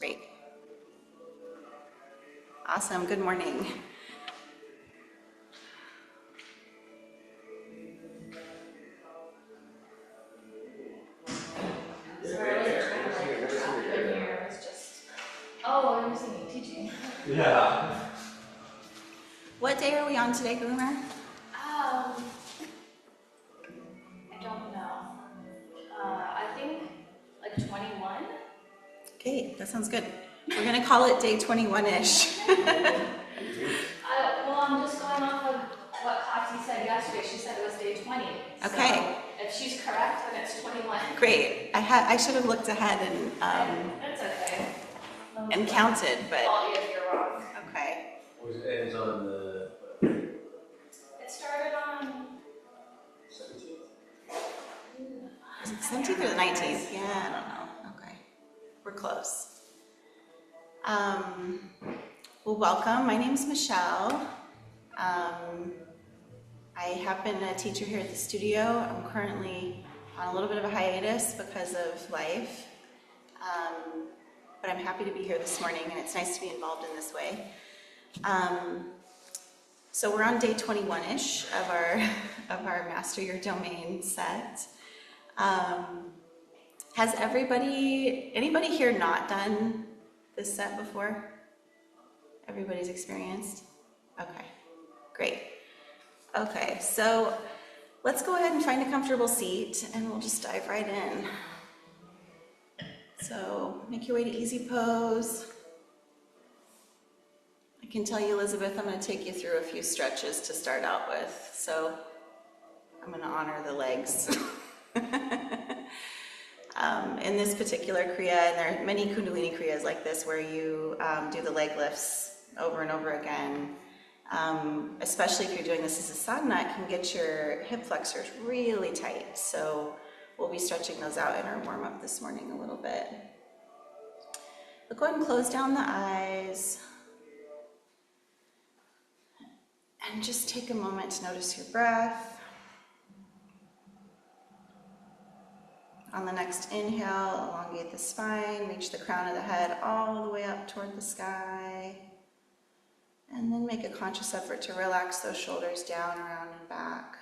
Great. Awesome. Good morning. Oh, I'm singing, teaching. Yeah. What day are we on today, Boomer? I don't know. I think like 21. Okay, that sounds good. We're going to call it day 21-ish. Well, I'm just going off of what Kati said yesterday. She said it was day 20. Okay. So if she's correct, then it's 21. Great. I should have looked ahead That's okay. and counted, but Fault you if you're wrong. okay. It ends on the It started on 17th. Is it 17th or the 19th? Yeah, I don't know. Okay. We're close. Well, welcome. My name's Michelle. I have been a teacher here at the studio. I'm currently on a little bit of a hiatus because of life. But I'm happy to be here this morning, and it's nice to be involved in this way. So we're on day 21-ish of our Master Your Domain set. Has anybody here not done this set before? Everybody's experienced? Okay, great. Okay, so let's go ahead and find a comfortable seat and we'll just dive right in. So make your way to easy pose. I can tell you, Elizabeth, I'm going to take you through a few stretches to start out with. So I'm going to honor the legs. In this particular kriya, and there are many kundalini kriyas like this where you do the leg lifts over and over again. Especially if you're doing this as a sadhana, it can get your hip flexors really tight. So we'll be stretching those out in our warm-up this morning a little bit. But go ahead and close down the eyes. And just take a moment to notice your breath. On the next inhale, elongate the spine, reach the crown of the head all the way up toward the sky. And then make a conscious effort to relax those shoulders down, around, and back.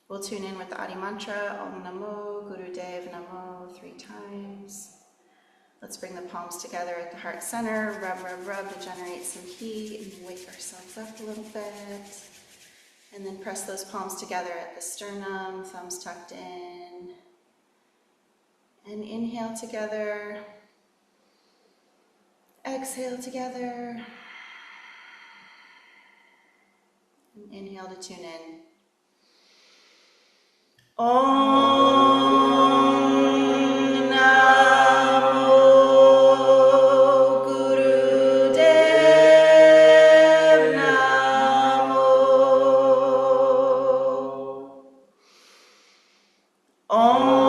We'll tune in with the Adi mantra, Om Namo Gurudev Namo 3 times. Let's bring the palms together at the heart center, rub, rub, rub to generate some heat, and wake ourselves up a little bit. And then press those palms together at the sternum, thumbs tucked in. And inhale together. Exhale together. And inhale to tune in. Om Namo Gurudev Namo. Om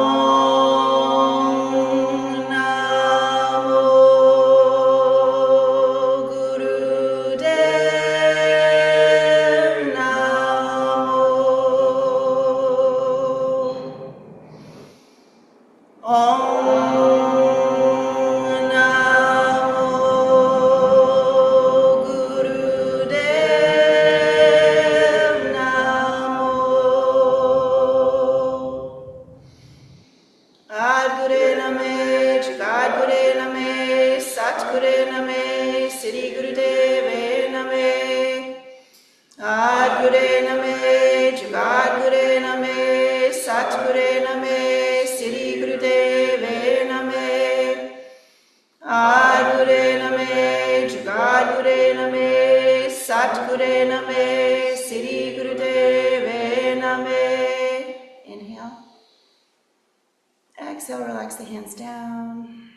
Inhale. Exhale, relax the hands down.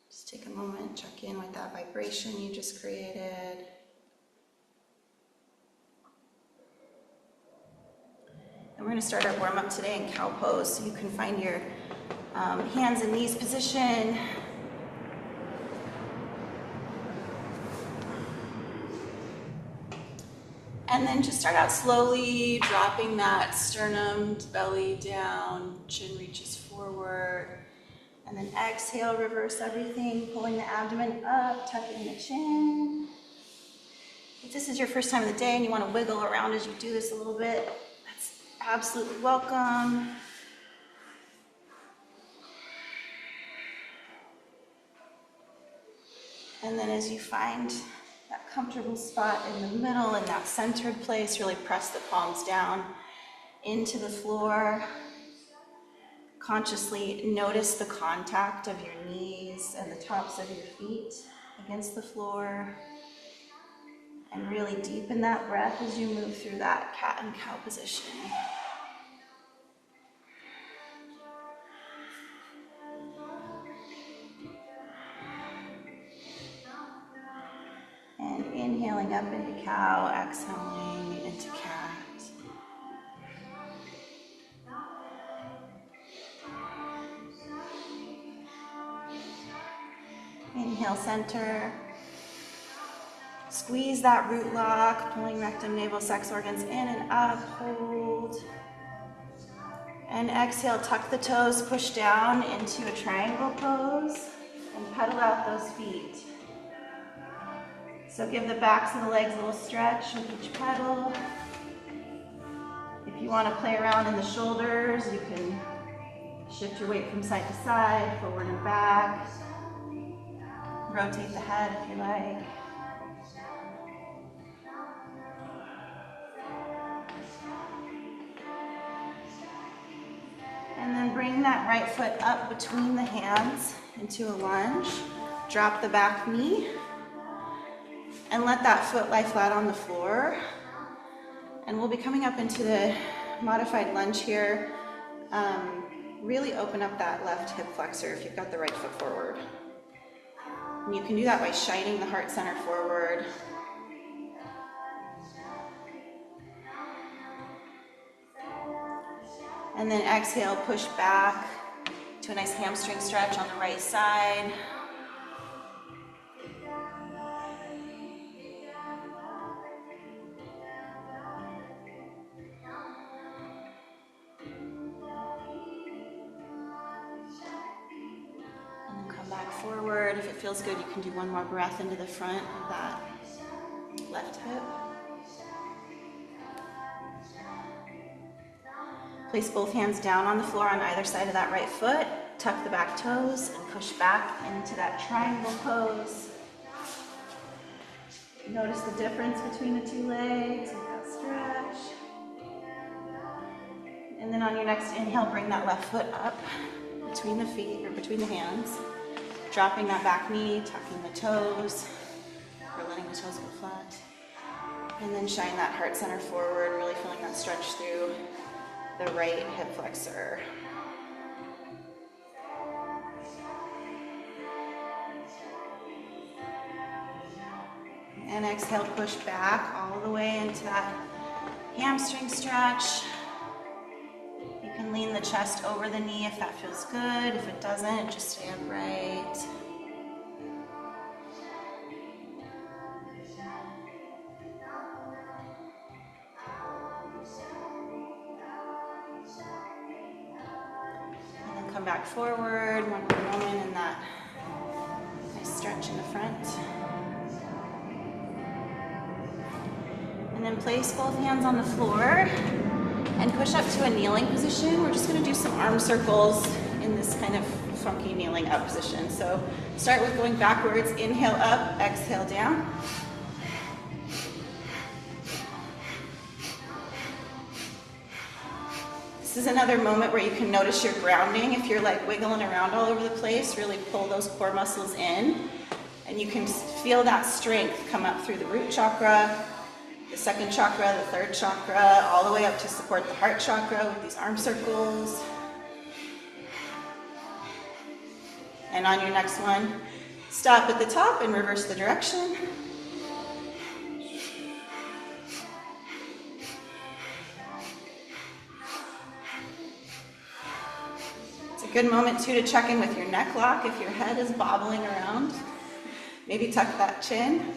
Just take a moment, check in with that vibration you just created. And we're going to start our warm-up today in cow pose, so you can find your hands and knees position. And then just start out slowly dropping that sternum, belly down, chin reaches forward. And then exhale, reverse everything, pulling the abdomen up, tucking the chin. If this is your first time of the day and you want to wiggle around as you do this a little bit, that's absolutely welcome. And then as you find that comfortable spot in the middle, in that centered place, really press the palms down into the floor. Consciously notice the contact of your knees and the tops of your feet against the floor. And really deepen that breath as you move through that cat and cow position. And inhaling up into cow, exhaling into cat. Inhale, center. Squeeze that root lock, pulling rectum, navel, sex organs in and up, hold. And exhale, tuck the toes, push down into a triangle pose, and pedal out those feet. So give the backs of the legs a little stretch with each pedal. If you want to play around in the shoulders, you can shift your weight from side to side, forward and back. Rotate the head if you like. And then bring that right foot up between the hands into a lunge. Drop the back knee. And let that foot lie flat on the floor. And we'll be coming up into the modified lunge here. Really open up that left hip flexor if you've got the right foot forward. And you can do that by shining the heart center forward. And then exhale, push back to a nice hamstring stretch on the right side. Forward. If it feels good, you can do one more breath into the front of that left hip. Place both hands down on the floor on either side of that right foot. Tuck the back toes and push back into that triangle pose. Notice the difference between the two legs with that stretch. And then on your next inhale, bring that left foot up between the feet or between the hands. Dropping that back knee, tucking the toes, or letting the toes go flat. And then shine that heart center forward, really feeling that stretch through the right hip flexor. And exhale, push back all the way into that hamstring stretch. You can lean the chest over the knee if that feels good. If it doesn't, just stay upright. And then come back forward, one more moment in that nice stretch in the front. And then place both hands on the floor. And push up to a kneeling position. We're just going to do some arm circles in this kind of funky kneeling up position. So start with going backwards. Inhale up, exhale down. This is another moment where you can notice your grounding. If you're like wiggling around all over the place, really pull those core muscles in. And you can feel that strength come up through the root chakra, the second chakra, the third chakra, all the way up to support the heart chakra with these arm circles. And on your next one, stop at the top and reverse the direction. It's a good moment too to check in with your neck lock if your head is bobbling around. Maybe tuck that chin.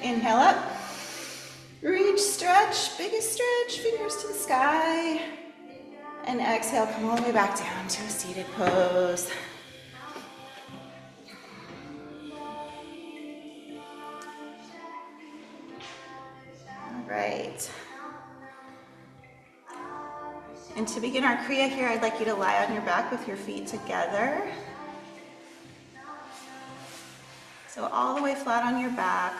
Inhale up. Reach, stretch, biggest stretch, fingers to the sky. And exhale, come all the way back down to a seated pose. All right. And to begin our kriya here, I'd like you to lie on your back with your feet together. So all the way flat on your back.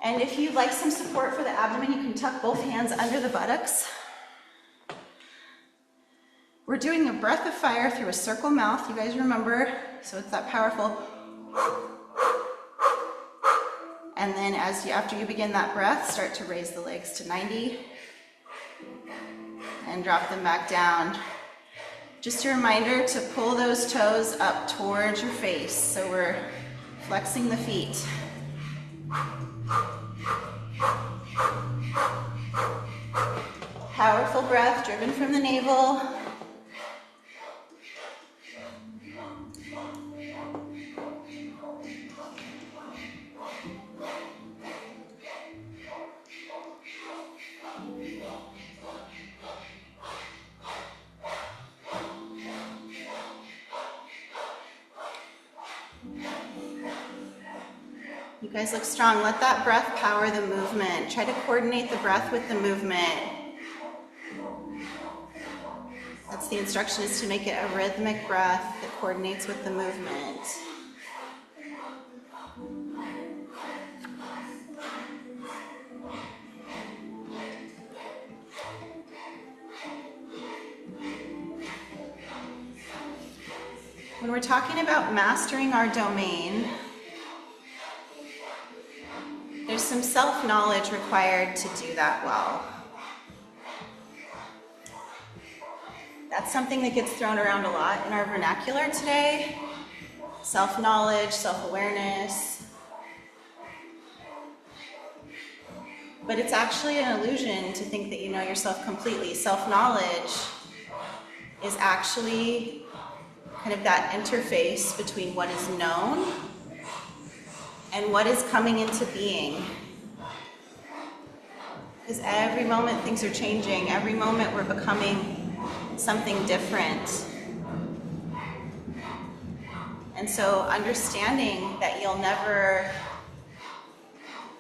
And if you'd like some support for the abdomen, you can tuck both hands under the buttocks. We're doing a breath of fire through a circle mouth, you guys remember, so it's that powerful. And then after you begin that breath, start to raise the legs to 90 and drop them back down. Just a reminder to pull those toes up towards your face, so we're flexing the feet. Powerful breath driven from the navel. You guys look strong. Let that breath power the movement. Try to coordinate the breath with the movement. That's the instruction, is to make it a rhythmic breath that coordinates with the movement. When we're talking about mastering our domain, there's some self-knowledge required to do that well. That's something that gets thrown around a lot in our vernacular today. Self-knowledge, self-awareness. But it's actually an illusion to think that you know yourself completely. Self-knowledge is actually kind of that interface between what is known and what is coming into being. Because every moment things are changing. Every moment we're becoming something different. And so understanding that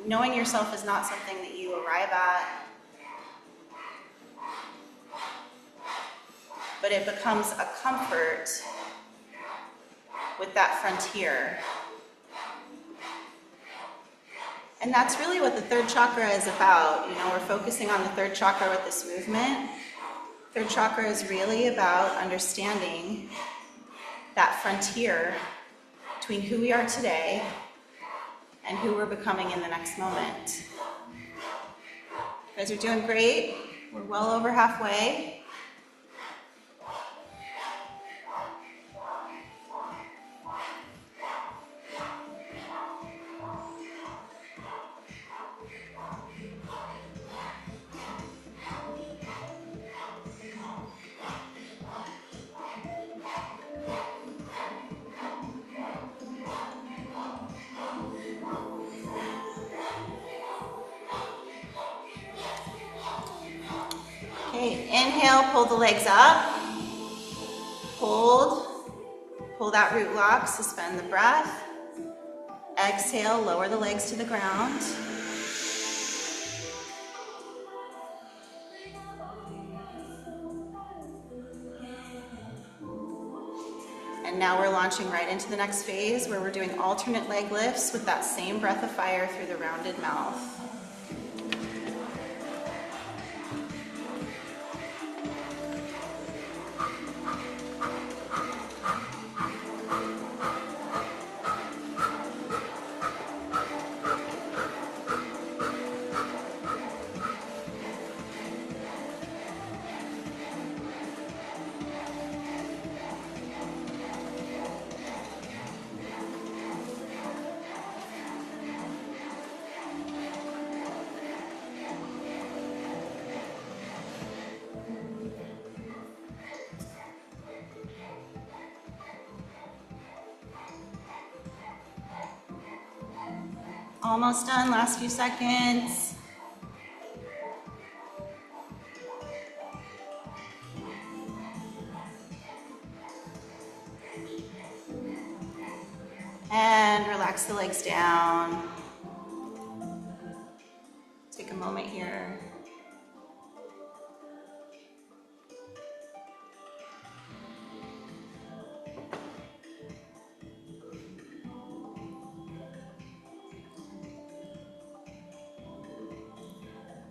knowing yourself is not something that you arrive at, but it becomes a comfort with that frontier. And that's really what the third chakra is about. You know, we're focusing on the third chakra with this movement. Third chakra is really about understanding that frontier between who we are today and who we're becoming in the next moment. You guys are doing great. We're well over halfway. Okay, inhale, pull the legs up. Hold, pull that root lock, suspend the breath. Exhale, lower the legs to the ground. And now we're launching right into the next phase where we're doing alternate leg lifts with that same breath of fire through the rounded mouth. Almost done, last few seconds. And relax the legs down. Take a moment here.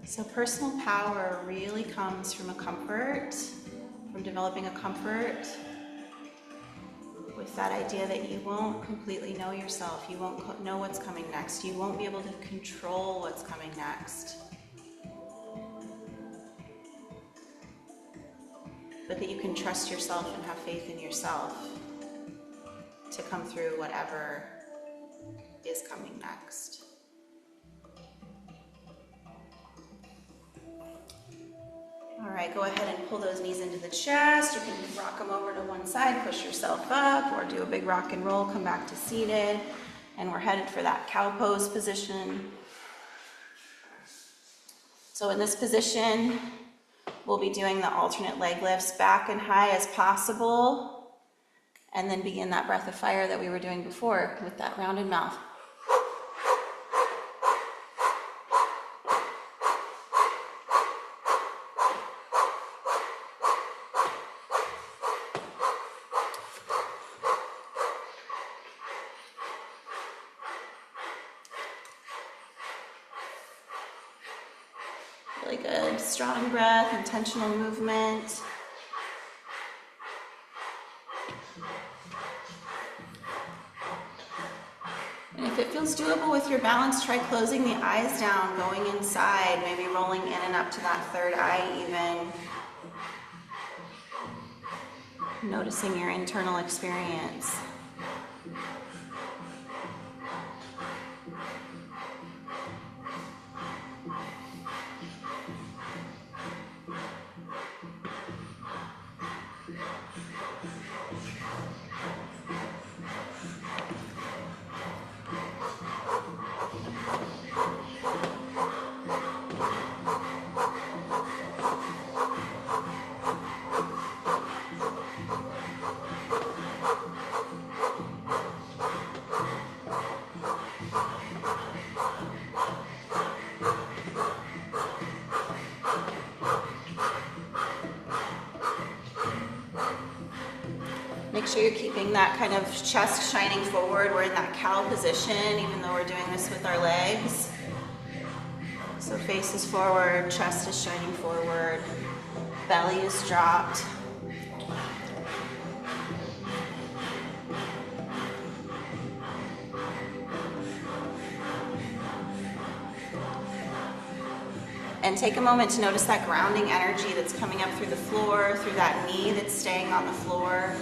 So personal power really comes from a comfort, from developing a comfort with that idea that you won't completely know yourself. You won't know what's coming next. You won't be able to control what's coming next. But that you can trust yourself and have faith in yourself to come through whatever is coming next. All right, go ahead and pull those knees into the chest. You can rock them over to one side, push yourself up, or do a big rock and roll, come back to seated. And we're headed for that cow pose position. So in this position, we'll be doing the alternate leg lifts back and high as possible, and then begin that breath of fire that we were doing before with that rounded mouth. Really good, strong breath, intentional movement. And if it feels doable with your balance, try closing the eyes down, going inside, maybe rolling in and up to that third eye even. Noticing your internal experience. Make sure you're keeping that kind of chest shining forward. We're in that cow position, even though we're doing this with our legs. So face is forward, chest is shining forward, belly is dropped. And take a moment to notice that grounding energy that's coming up through the floor, through that knee that's staying on the floor.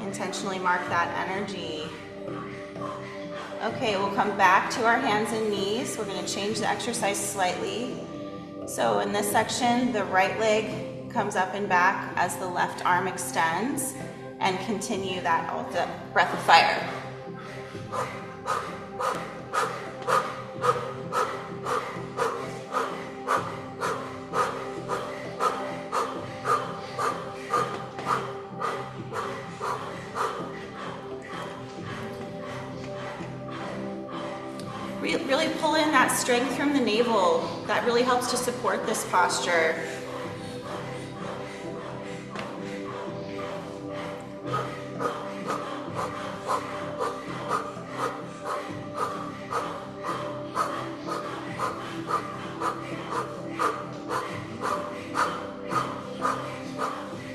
Intentionally mark that energy. Okay, we'll come back to our hands and knees. We're going to change the exercise slightly. So in this section, the right leg comes up and back as the left arm extends, and continue that breath of fire. Really pull in that strength from the navel. That really helps to support this posture.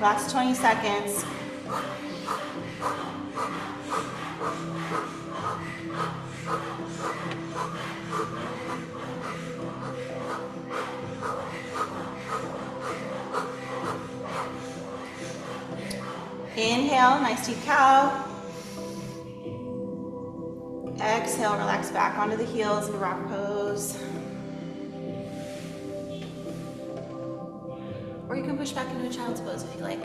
Last 20 seconds. Inhale, nice deep cow. Exhale, relax back onto the heels in rock pose. Or you can push back into a child's pose if you like.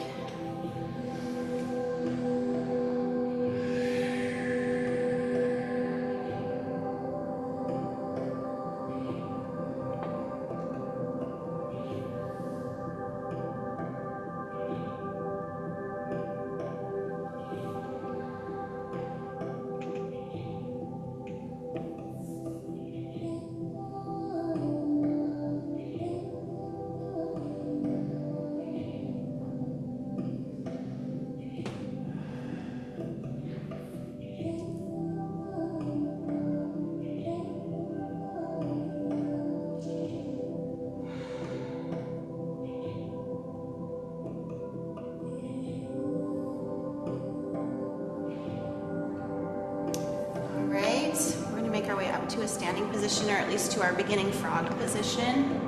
a standing position, or at least to our beginning frog position.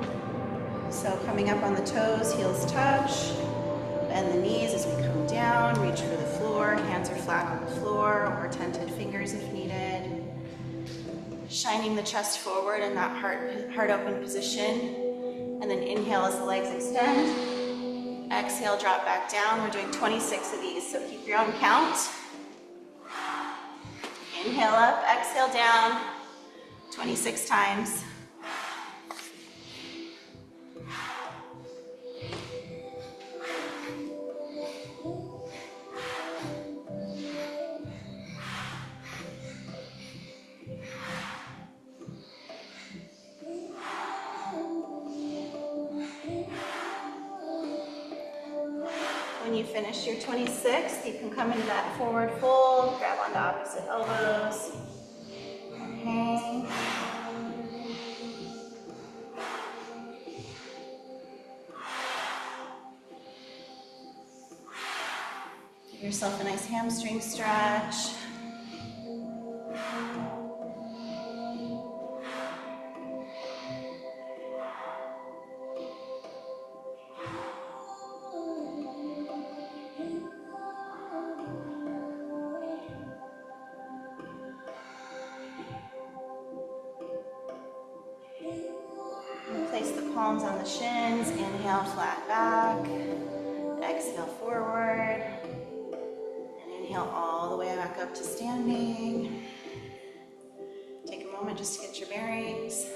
So coming up on the toes, heels touch, bend the knees as we come down, reach for the floor, hands are flat on the floor or tented fingers if needed. Shining the chest forward in that heart open position. And then inhale as the legs extend. Exhale, drop back down. We're doing 26 of these, so keep your own count. Inhale up, exhale down, 26 times. When you finish your 26, you can come into that forward fold, grab onto opposite elbows, and hang. Give yourself a nice hamstring stretch. Place the palms on the shins, inhale, flat back, exhale, forward, and inhale all the way back up to standing. Take a moment just to get your bearings.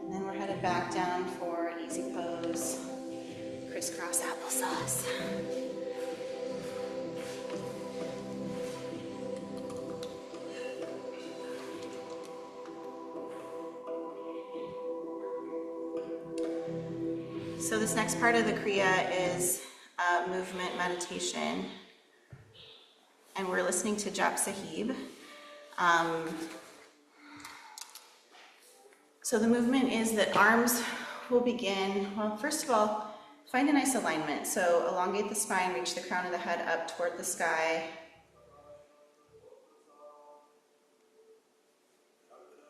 And then we're headed back down for easy pose, crisscross applesauce. So this next part of the kriya is movement meditation, and we're listening to Jap Sahib. So the movement is that arms will begin, well, first of all, find a nice alignment. So elongate the spine, reach the crown of the head up toward the sky.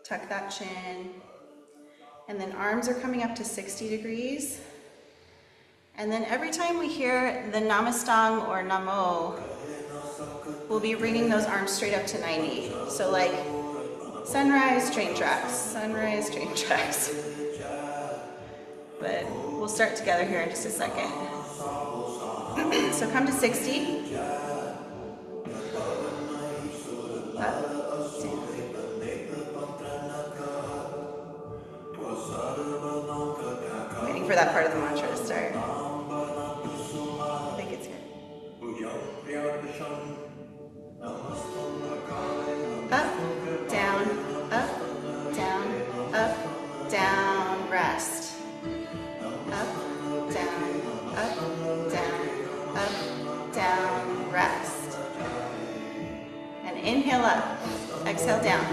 Tuck that chin. And then arms are coming up to 60 degrees. And then every time we hear the Namastang or Namo, we'll be bringing those arms straight up to 90. So like sunrise, train tracks, sunrise, train tracks. But we'll start together here in just a second. So come to 60. Up, down. Waiting for that part of the mantra to start. I think it's good. Up, down, up, down, up, down, rest. Up, down, up, down, up, down, rest. And inhale up, exhale down.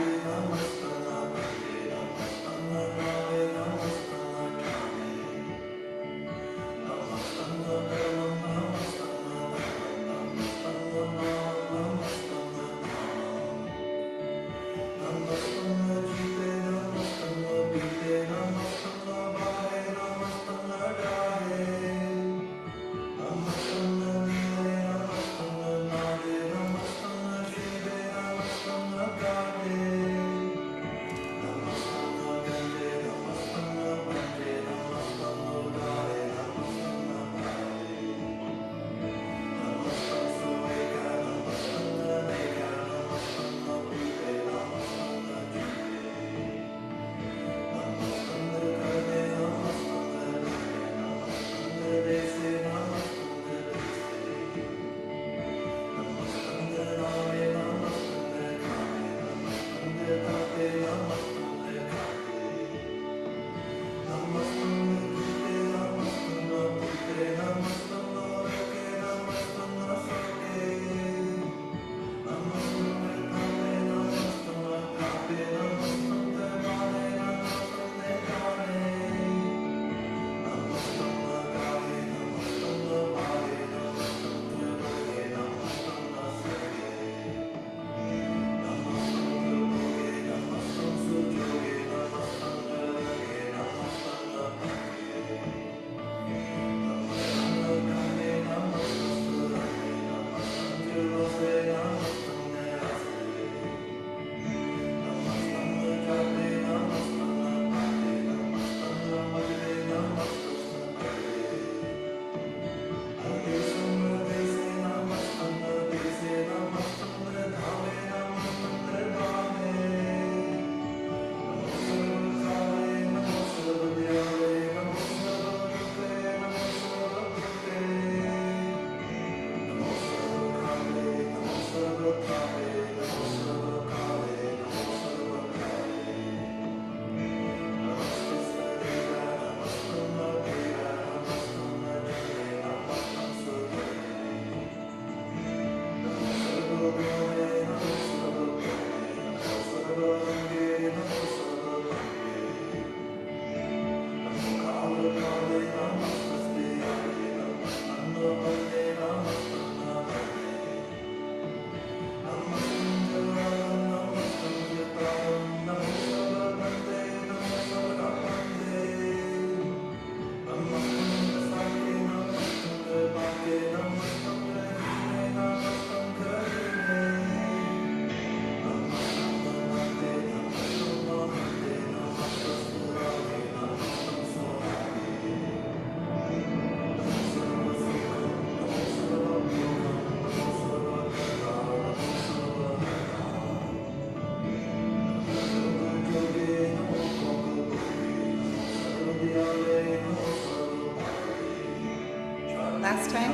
last time.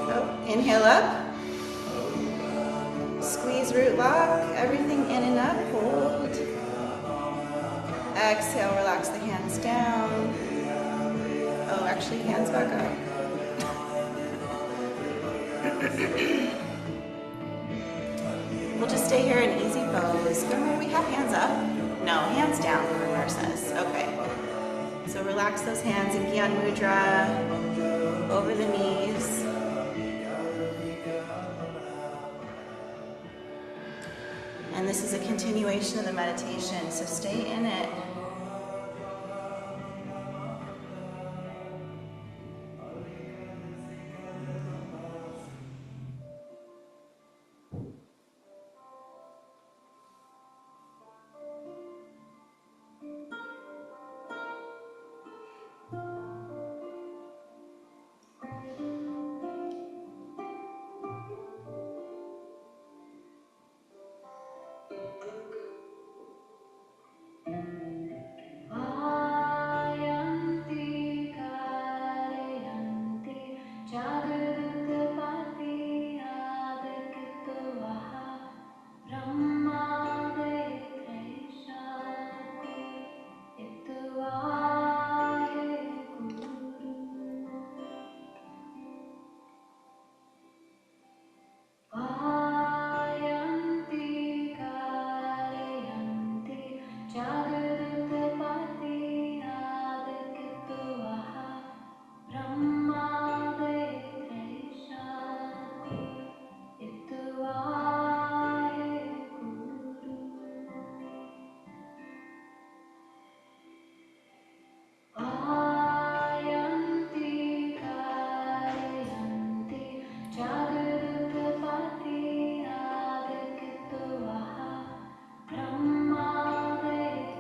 Oh, inhale up. Squeeze root lock, everything in and up, hold. Exhale, relax the hands down. Oh, actually, hands back up. We'll just stay here in easy pose. Remember, we have hands up. No, hands down, the reverse is. Okay. So relax those hands in Gyan Mudra, over the knees. And this is a continuation of the meditation, so stay in it.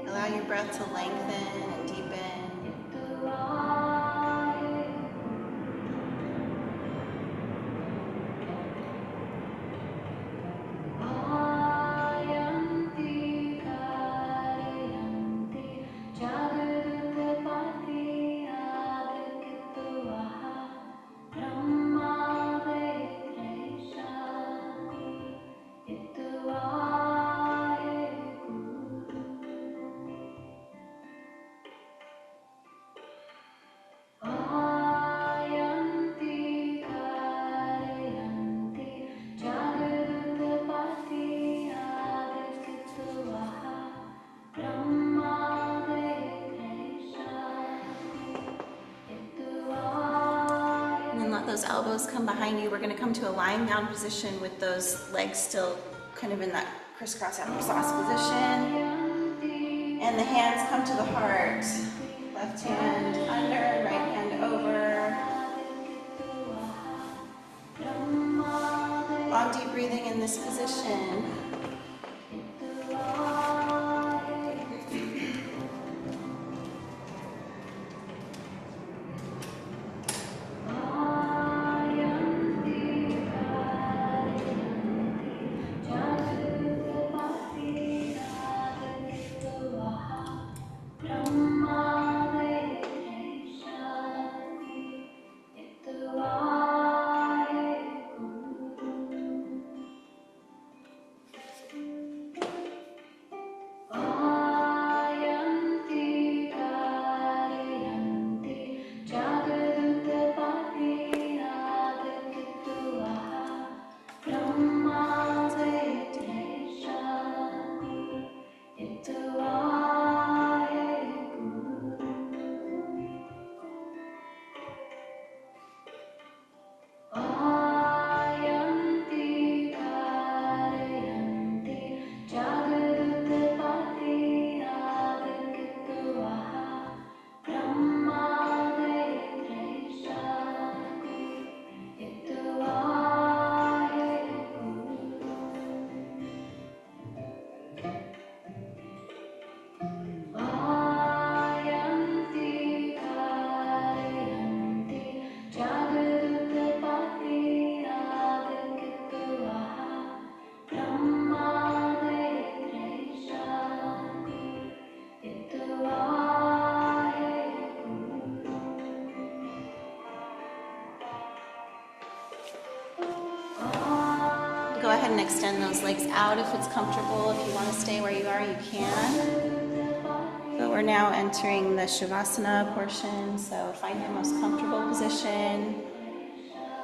Allow your breath to lengthen and deepen. Let those elbows come behind you. We're going to come to a lying down position with those legs still kind of in that crisscross applesauce position. And the hands come to the heart. Left hand under, right hand over. Long deep breathing in this position. ahead and extend those legs out if it's comfortable. If you want to stay where you are, you can. But we're now entering the Shavasana portion, so find your most comfortable position.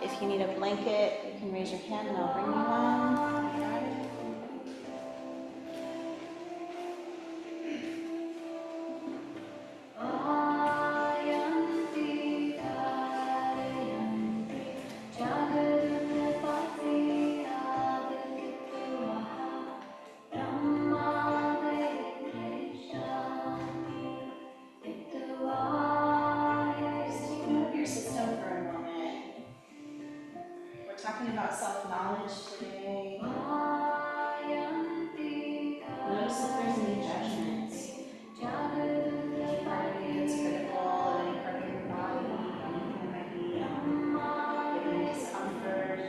If you need a blanket, you can raise your hand and I'll bring you one. You got it. Your system for a moment. We're talking about self-knowledge today. Notice if there's any judgments. Any part of you that's critical, any part of your body, anything that might be giving you discomfort.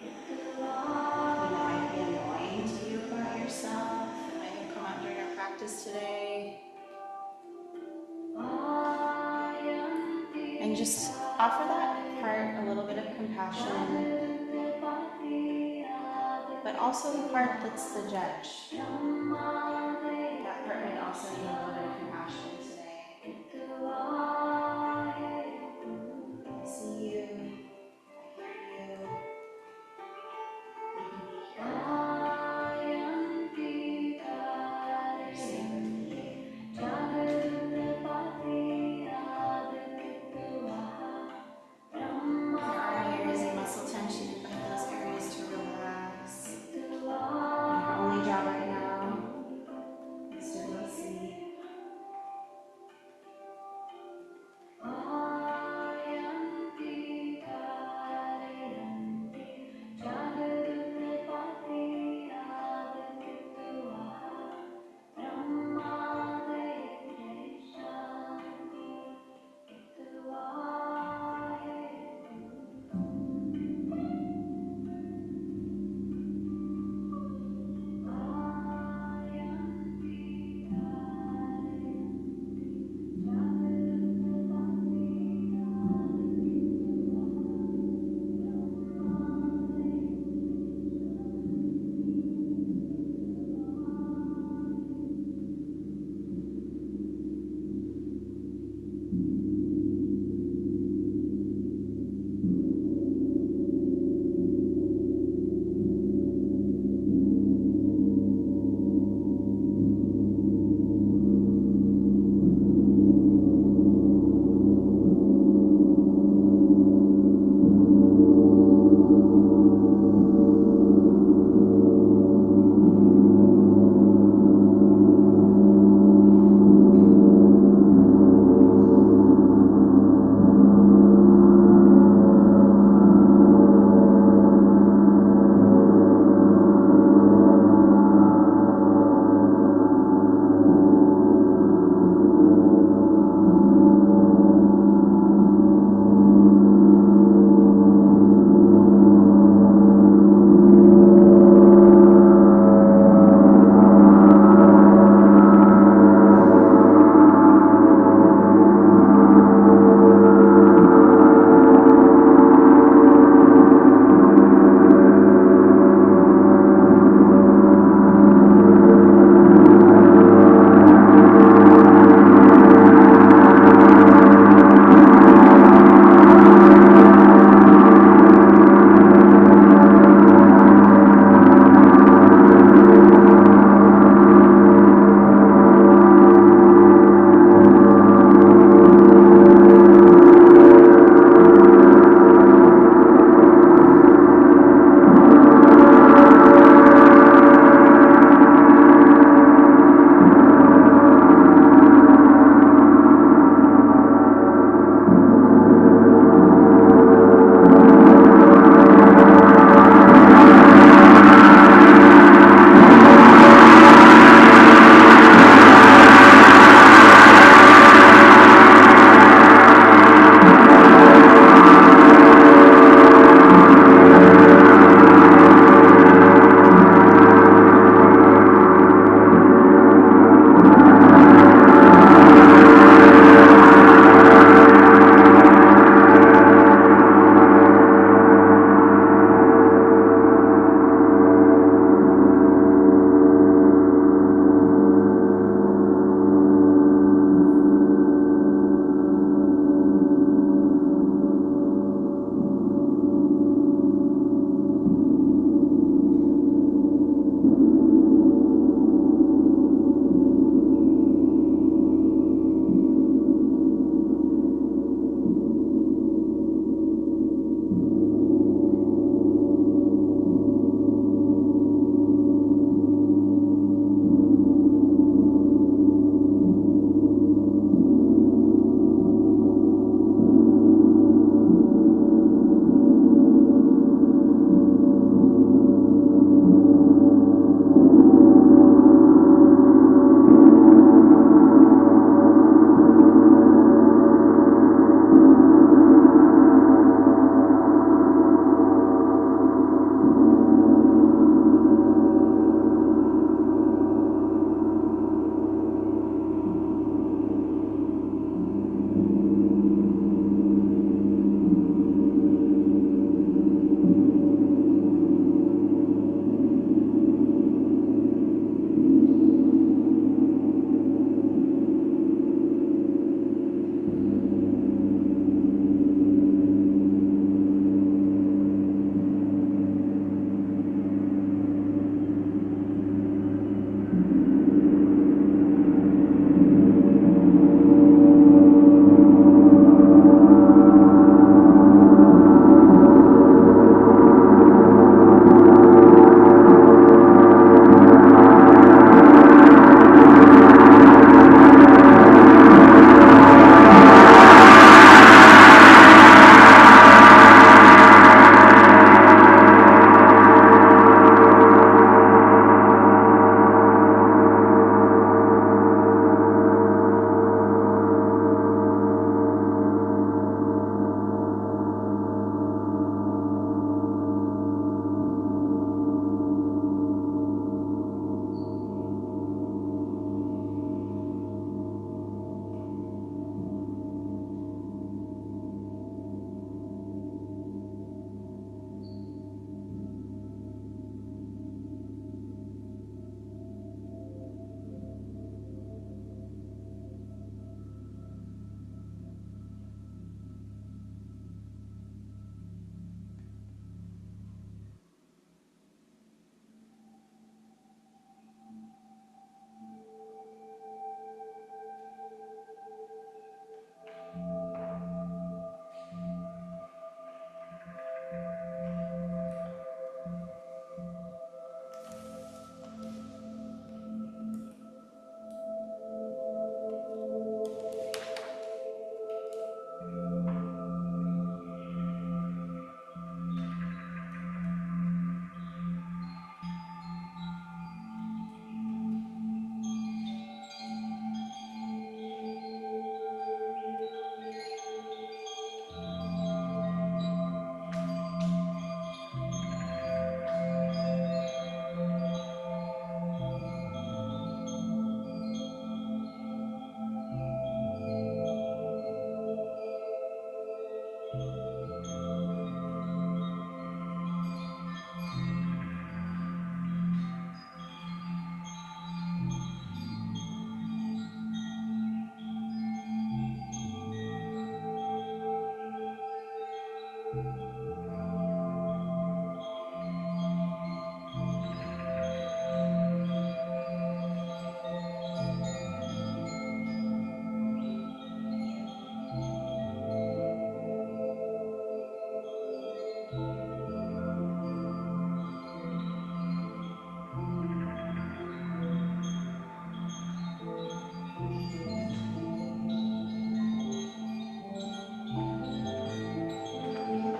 Anything that might be annoying to you about yourself that might have come up during our practice today. And just offer that part a little bit of compassion, but also the part that's the judge. That part might also need a little bit of compassion today. I see you, I hear you, you can be here. You're safe with me. If there are any areas of muscle tension, invite those areas to relax. Your only job right now is to be asleep.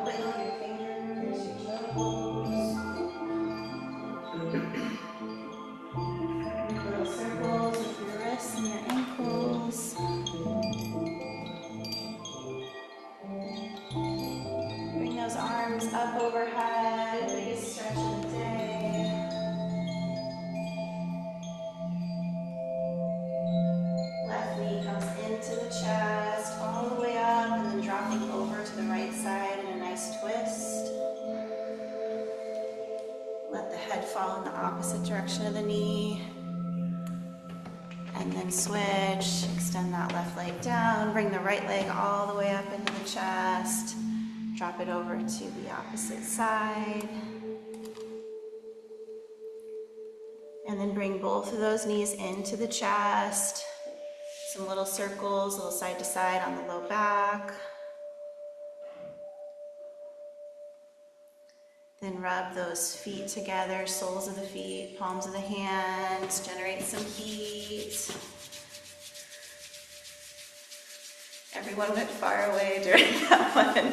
Wiggle your fingers, your toes. Little circles with your wrists and your ankles. Bring those arms up overhead, biggest stretch of the day. Left knee comes into the chest, all the way up, and then dropping over to the right side in a nice twist. Let the head fall in the opposite direction of the knee. And then switch, extend that left leg down, bring the right leg all the way up into the chest. Drop it over to the opposite side. And then bring both of those knees into the chest. Some little circles, little side to side on the low back. Then rub those feet together, soles of the feet, palms of the hands, generate some heat. Everyone went far away during that one.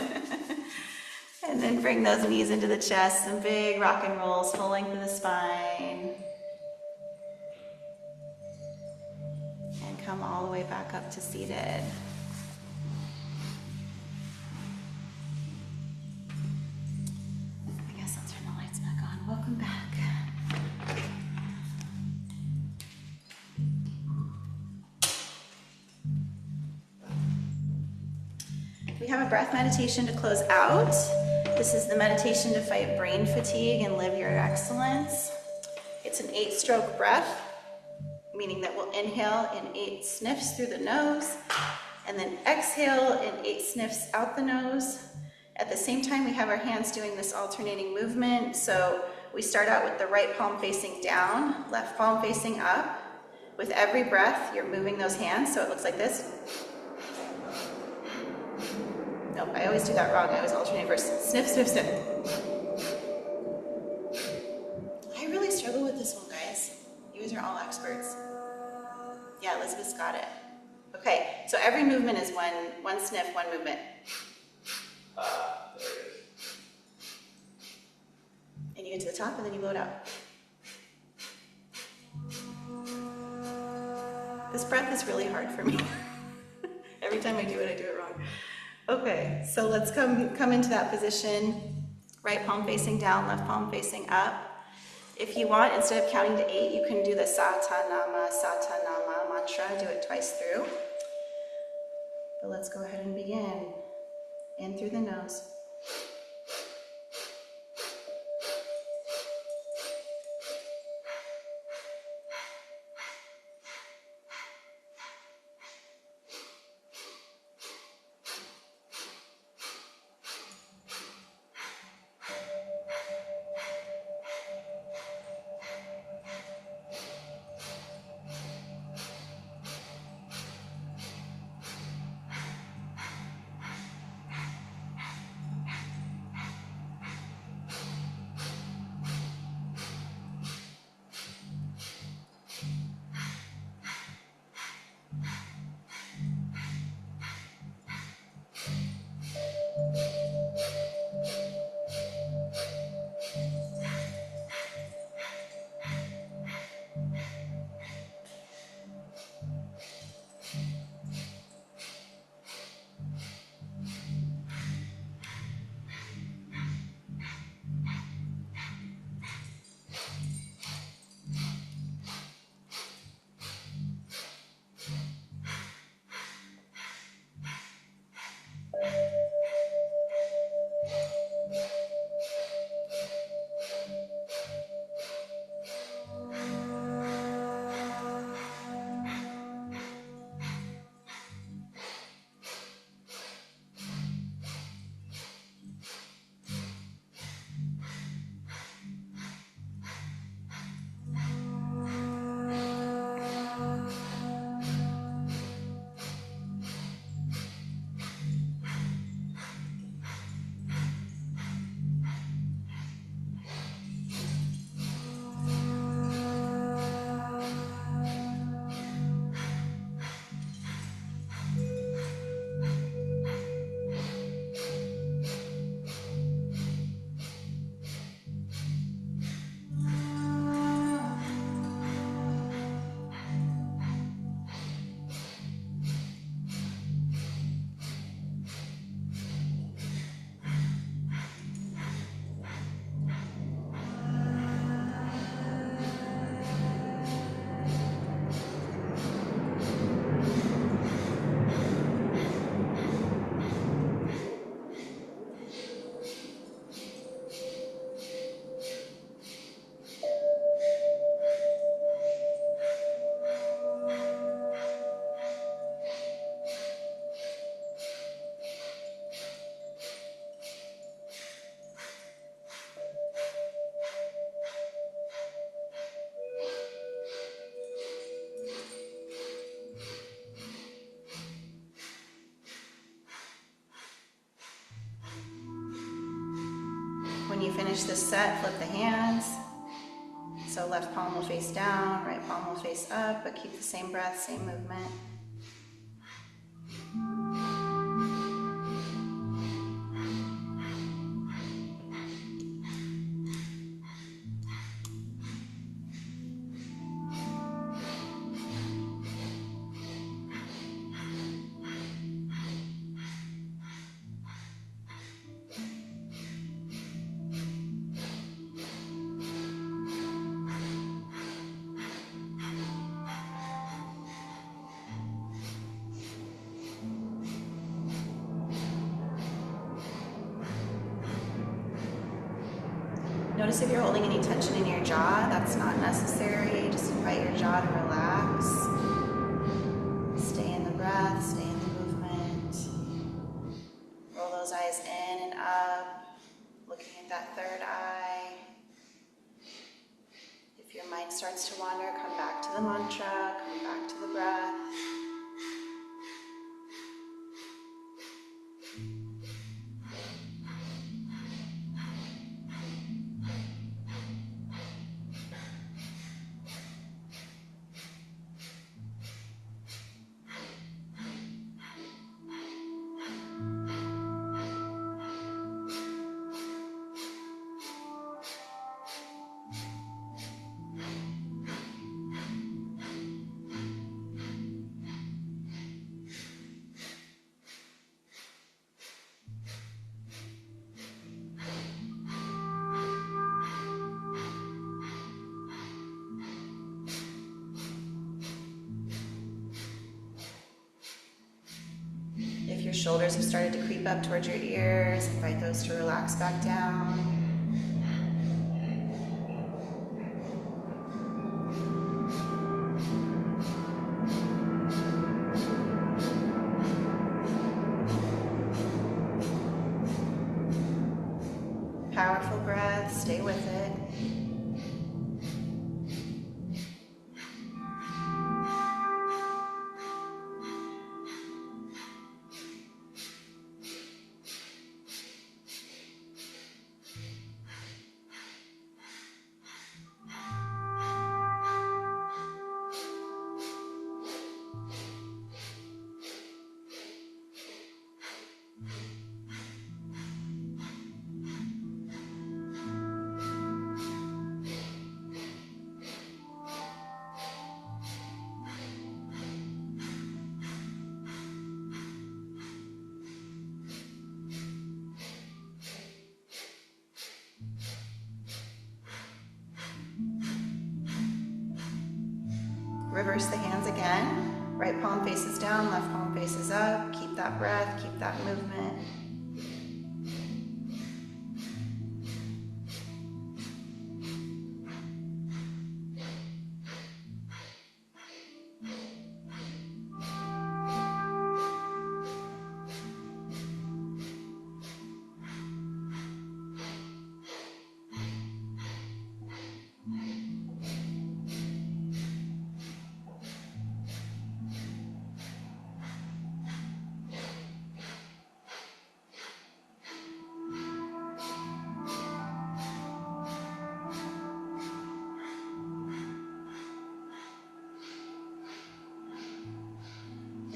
And then bring those knees into the chest, some big rock and rolls, full length of the spine. And come all the way back up to seated. I guess I'll turn the lights back on. Welcome back. We have a breath meditation to close out. This is the meditation to fight brain fatigue and live your excellence. It's an 8-stroke breath, meaning that we'll inhale in 8 sniffs through the nose, and then exhale in 8 sniffs out the nose. At the same time, we have our hands doing this alternating movement. So we start out with the right palm facing down, left palm facing up. With every breath, you're moving those hands, so it looks like this. Nope, I always do that wrong. I always alternate first. Sniff, sniff, sniff. I really struggle with this one, guys. You guys are all experts. Yeah, Elizabeth's got it. Okay, so every movement is one sniff, one movement. There it is. And you get to the top and then you blow it out. This breath is really hard for me. Every time I do it wrong. Okay, so let's come into that position. Right palm facing down, left palm facing up. If you want, instead of counting to 8, you can do the Satanama mantra. Do it twice through. But let's go ahead and begin. In through the nose. When you finish this set, flip the hands. So left palm will face down, right palm will face up, but keep the same breath, same movement. Notice if you're holding any tension in your jaw, that's not necessary. Just invite your jaw to relax. Stay in the breath, stay in the movement. Roll those eyes in and up, looking at that third eye. If your mind starts to wander, come back to the mantra, come back to the breath. If your shoulders have started to creep up towards your ears, invite those to relax back down. Powerful breath, stay with it. Reverse the hands again. Right palm faces down, left palm faces up. Keep that breath, keep that movement.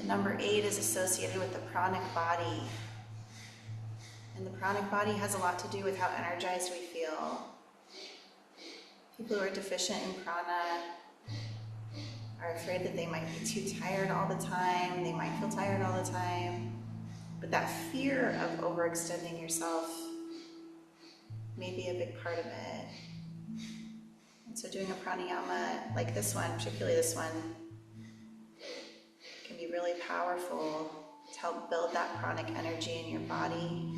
Number 8 is associated with the pranic body. And the pranic body has a lot to do with how energized we feel. People who are deficient in prana are afraid that they might be too tired all the time, they might feel tired all the time. But that fear of overextending yourself may be a big part of it. And so doing a pranayama like this one, particularly this one, can be really powerful to help build that pranic energy in your body.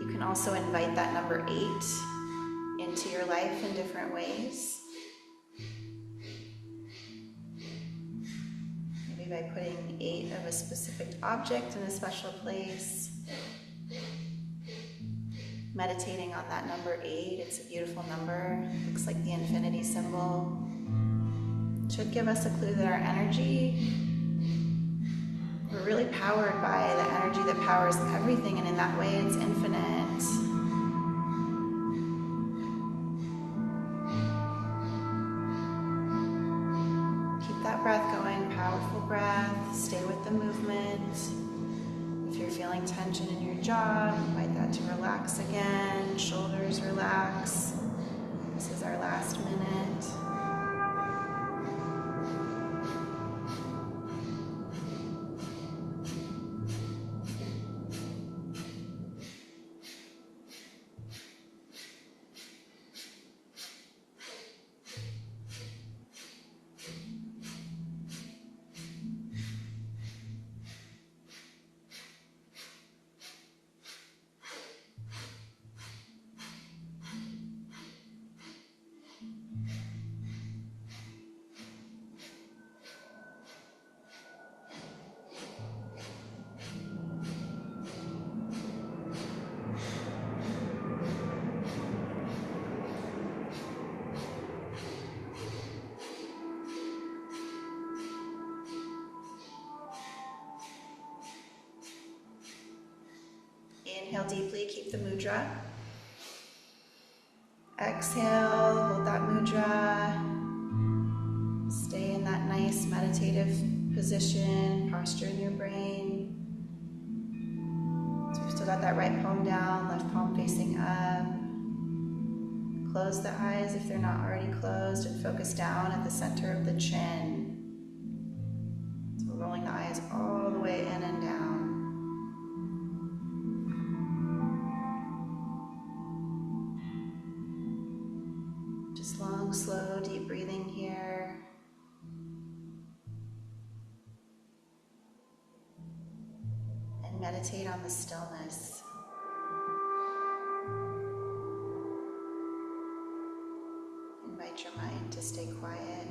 You can also invite that number 8 into your life in different ways. Maybe by putting 8 of a specific object in a special place. Meditating on that number 8, it's a beautiful number. Looks like the infinity symbol. Should give us a clue that our energy, we're really powered by the energy that powers everything, and in that way it's infinite. the movement. If you're feeling tension in your jaw, invite that to relax again. Shoulders relax. This is our last minute. Inhale deeply, keep the mudra. Exhale, hold that mudra. Stay in that nice meditative position, posture in your brain. So we've still got that right palm down, left palm facing up. Close the eyes if they're not already closed and focus down at the center of the chin. So we're rolling the eyes all the way in and down. Just long, slow, deep breathing here. And meditate on the stillness. Invite your mind to stay quiet.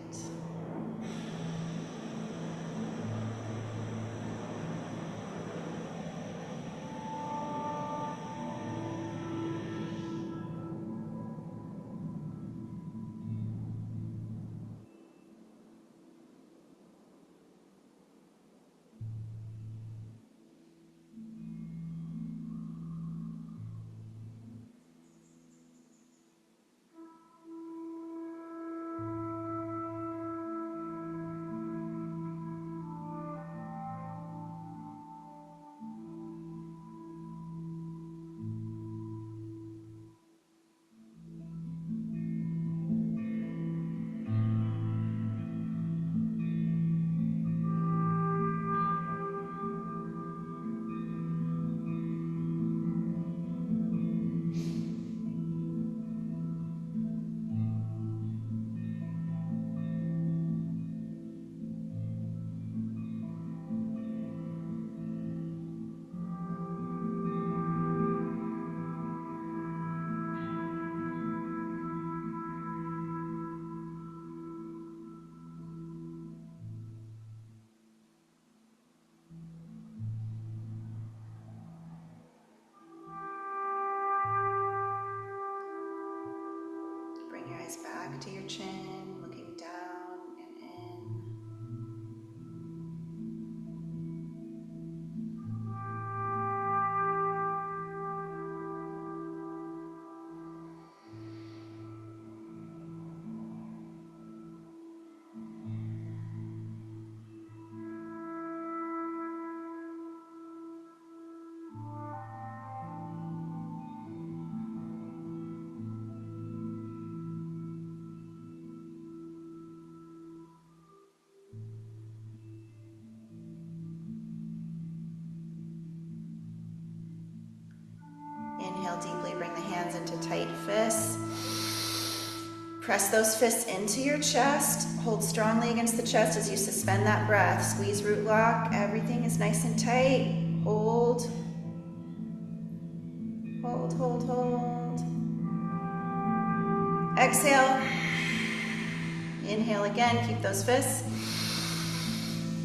Bring your eyes back to your chin, looking down and in. Inhale deeply, bring the hands into tight fists. Press those fists into your chest. Hold strongly against the chest as you suspend that breath. Squeeze root lock. Everything is nice and tight. Hold. Hold, hold, hold. Exhale. Inhale again. Keep those fists.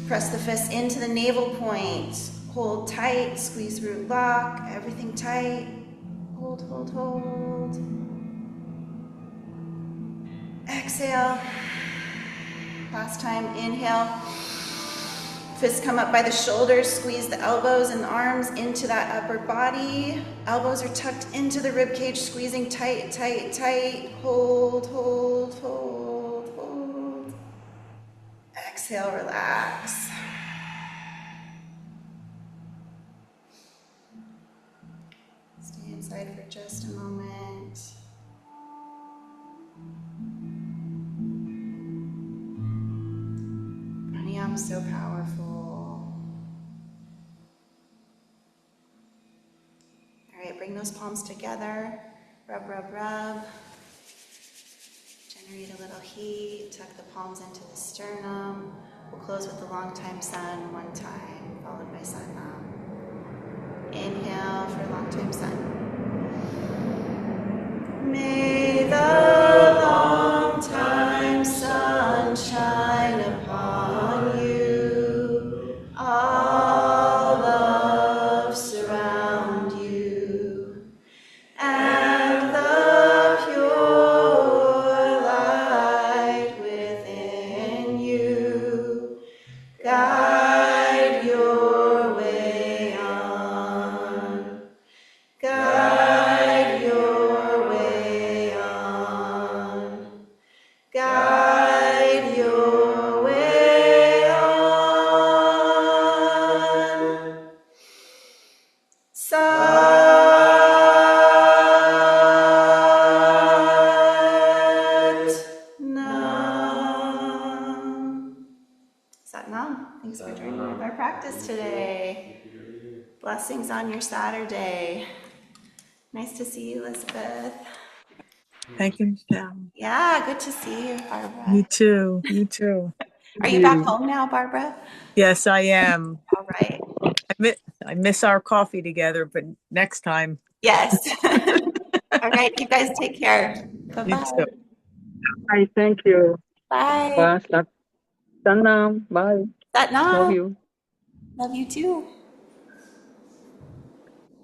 Press the fists into the navel point. Hold tight. Squeeze root lock. Everything tight. Hold, hold, hold. Exhale. Last time, inhale. Fists come up by the shoulders. Squeeze the elbows and the arms into that upper body. Elbows are tucked into the rib cage, squeezing tight, tight, tight. Hold, hold, hold, hold. Exhale, relax. side for just a moment. Pranayama is so powerful. All right, bring those palms together. Rub, rub, rub. Generate a little heat. Tuck the palms into the sternum. We'll close with the long time sun one time, followed by Satnam. Inhale for long time sun. May the long time sun shine upon you. All love surround you. And the pure light within you guide your way on. Guide your way on. Guide your way on. Satnam. Satnam. Thanks for joining with our practice today. Blessings on your Saturday. Nice to see you, Elizabeth. Thank you, Michelle. Yeah, good to see you, Barbara. You too. You too. Are you back home now, Barbara? Yes, I am. All right. I miss our coffee together, but next time. Yes. All right, you guys take care. You Bye-bye. too. Hi, thank you. Bye. Sanam, bye. Love Satnam. you. Love you too.